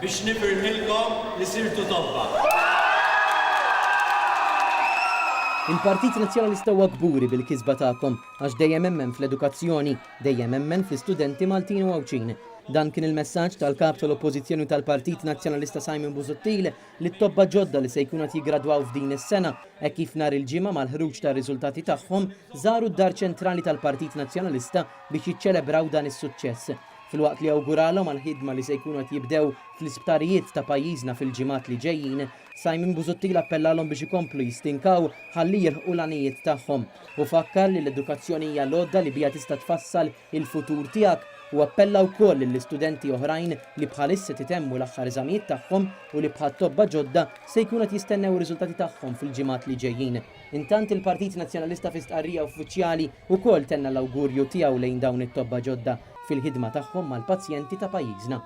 biex nifirħilkom li sirtu tobba. Il-Partit Nazzjonalista huwa kburi bil-kisba tagħkom għax dejjem hemmen fl-edukazzjoni, dejjem hemmen fl-istudenti Maltin u Għawċin. Dan kien il-messaġġ tal-kap tal-Oppożizzjoni tal-Partit Nazzjonalista Simon Busuttil li t-tobba ġodda li se jkunu qed jiggradwaw f'din is-sena hekk kif nhar il-ġimgħa mal-ħruġ tar-riżultati tagħhom żaru d-dar ċentrali tal-Partit Nazzjonalista biex jiċċelebraw dan is-suċċess. Filwaqt li awguralhom għall-ħidma li se jkunu qed jibdew fl-isptarijiet ta' pajjiżna fil-ġimgħat li ġejjin, Simon Busuttil appellalhom biex ikomplu jistinkaw ħalli jilħqu l-għanijiet tagħhom u fakkar li l-edukazzjoni hija l-għodda li biha tista' tfassal il-futur tiegħek u appella wkoll lill-istudenti oħrajn li bħalissa titemmu l-aħħar eżamijiet tagħhom u li bħal tobba ġodda se jkunu qed jistennew ir-riżultati tagħhom fil-ġimgħat li ġejjin. Intant il-Partit Nazzjonalista fi stqarrija uffiċjali wkoll tenna l-awgurju tiegħu lejn dawn it-tobba ġodda fil-ħidma tagħhom mal-pazjenti ta' pajjiżna.